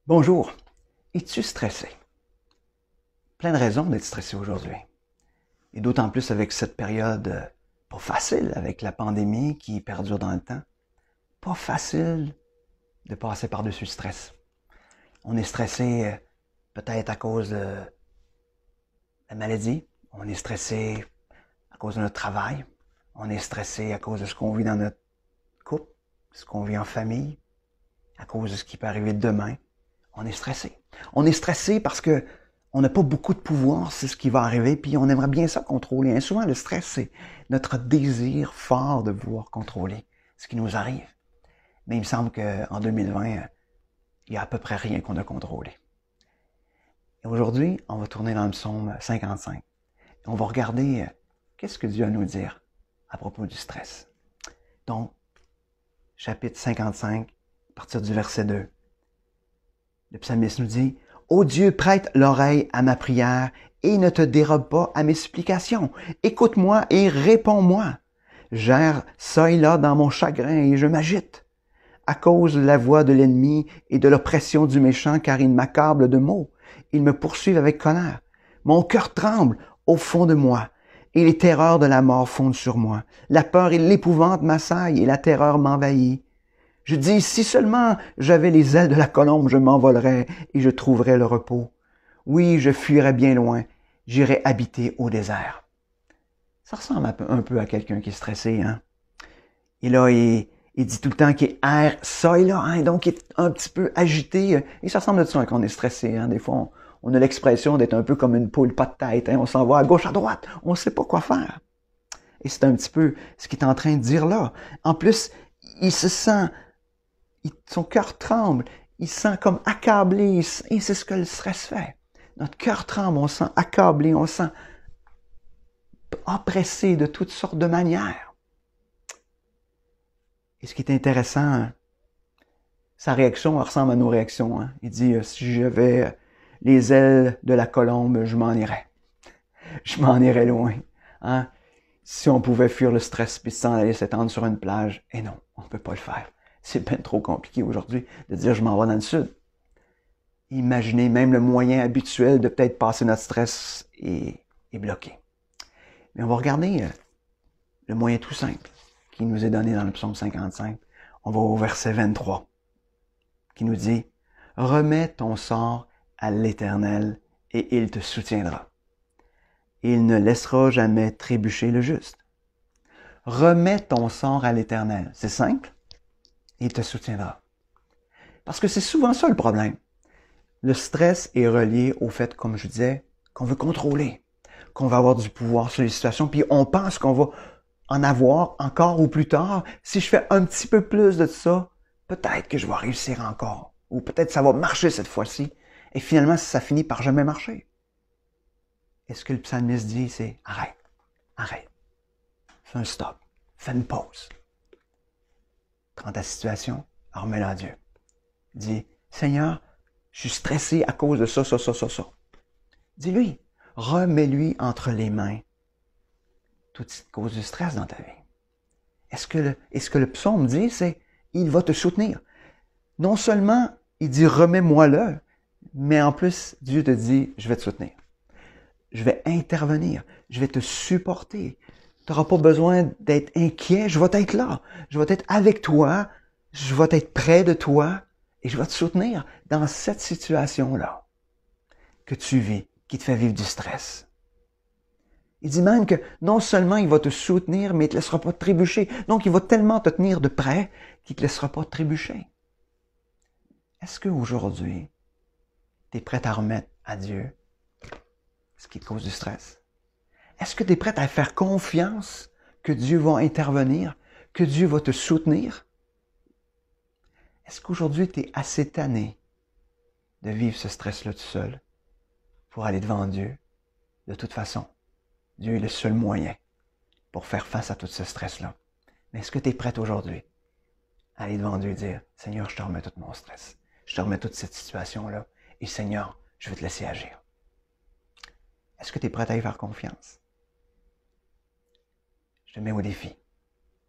Bonjour, es-tu stressé? Plein de raisons d'être stressé aujourd'hui. Et d'autant plus avec cette période pas facile, avec la pandémie qui perdure dans le temps. Pas facile de passer par-dessus le stress. On est stressé peut-être à cause de la maladie. On est stressé à cause de notre travail. On est stressé à cause de ce qu'on vit dans notre couple, ce qu'on vit en famille, à cause de ce qui peut arriver demain. On est stressé. On est stressé parce que on n'a pas beaucoup de pouvoir, c'est ce qui va arriver, puis on aimerait bien ça contrôler. Et souvent, le stress, c'est notre désir fort de vouloir contrôler ce qui nous arrive. Mais il me semble qu'en 2020, il y a à peu près rien qu'on a contrôlé. Et aujourd'hui, on va tourner dans le psaume 55. Et on va regarder qu'est-ce que Dieu a à nous dire à propos du stress. Donc, chapitre 55, à partir du verset 2. Le psalmiste nous dit « Ô Dieu, prête l'oreille à ma prière et ne te dérobe pas à mes supplications. Écoute-moi et réponds-moi. J'erre ça et là dans mon chagrin et je m'agite à cause de la voix de l'ennemi et de l'oppression du méchant, car il m'accable de maux. Ils me poursuivent avec colère. Mon cœur tremble au fond de moi et les terreurs de la mort fondent sur moi. La peur et l'épouvante m'assaillent et la terreur m'envahit. Je dis, si seulement j'avais les ailes de la colombe, je m'envolerais et je trouverais le repos. Oui, je fuirais bien loin, j'irais habiter au désert. » Ça ressemble un peu à quelqu'un qui est stressé, hein? Et là, il dit tout le temps qu'il erre ça et là, hein? Donc il est un petit peu agité. Et ça ressemble à ça quand on est stressé, hein? Des fois, on a l'expression d'être un peu comme une poule pas de tête, hein? On s'en va à gauche, à droite, on ne sait pas quoi faire. Et c'est un petit peu ce qu'il est en train de dire là. En plus, il se sent... son cœur tremble, il se sent comme accablé, et c'est ce que le stress fait. Notre cœur tremble, on se sent accablé, on se sent oppressé de toutes sortes de manières. Et ce qui est intéressant, sa réaction ressemble à nos réactions. Hein? Il dit, si j'avais les ailes de la colombe, je m'en irais. Je m'en irais loin. Hein? Si on pouvait fuir le stress puis s'en aller s'étendre sur une plage, et non, on ne peut pas le faire. C'est bien trop compliqué aujourd'hui de dire je m'en vais dans le sud. Imaginez même le moyen habituel de peut-être passer notre stress est bloqué. Mais on va regarder le moyen tout simple qui nous est donné dans le psaume 55. On va au verset 23 qui nous dit « Remets ton sort à l'Éternel et il te soutiendra. Il ne laissera jamais trébucher le juste. » Remets ton sort à l'Éternel. C'est simple. Il te soutiendra. Parce que c'est souvent ça le problème. Le stress est relié au fait, comme je disais, qu'on veut contrôler, qu'on va avoir du pouvoir sur les situations, puis on pense qu'on va en avoir encore ou plus tard. Si je fais un petit peu plus de ça, peut-être que je vais réussir encore. Ou peut-être ça va marcher cette fois-ci. Et finalement, ça finit par jamais marcher. Et ce que le psalmiste dit, c'est arrête, arrête. Fais un stop, fais une pause. Prends ta situation, remets-la à Dieu. Dis, Seigneur, je suis stressé à cause de ça. Dis-lui, remets-lui entre les mains toute cause du stress dans ta vie. Et ce que le psaume dit, c'est, il va te soutenir. Non seulement, il dit, remets-moi-le, mais en plus, Dieu te dit, je vais te soutenir. Je vais intervenir. Je vais te supporter. Tu n'auras pas besoin d'être inquiet. Je vais être là. Je vais être avec toi. Je vais être près de toi. Et je vais te soutenir dans cette situation-là que tu vis, qui te fait vivre du stress. Il dit même que non seulement il va te soutenir, mais il ne te laissera pas trébucher. Donc, il va tellement te tenir de près qu'il ne te laissera pas trébucher. Est-ce qu'aujourd'hui, tu es prêt à remettre à Dieu ce qui te cause du stress? Est-ce que tu es prêt à faire confiance que Dieu va intervenir, que Dieu va te soutenir? Est-ce qu'aujourd'hui, tu es assez tanné de vivre ce stress-là tout seul pour aller devant Dieu? De toute façon, Dieu est le seul moyen pour faire face à tout ce stress-là. Mais est-ce que tu es prêt aujourd'hui à aller devant Dieu et dire, Seigneur, je te remets tout mon stress. Je te remets toute cette situation-là. Et Seigneur, je vais te laisser agir. Est-ce que tu es prêt à y faire confiance? Je te mets au défi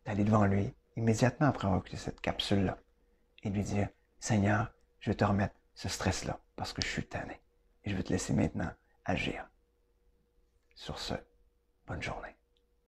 d'aller devant lui immédiatement après avoir écouté cette capsule-là et de lui dire, Seigneur, je vais te remettre ce stress-là parce que je suis tanné. Et je vais te laisser maintenant agir. Sur ce, bonne journée.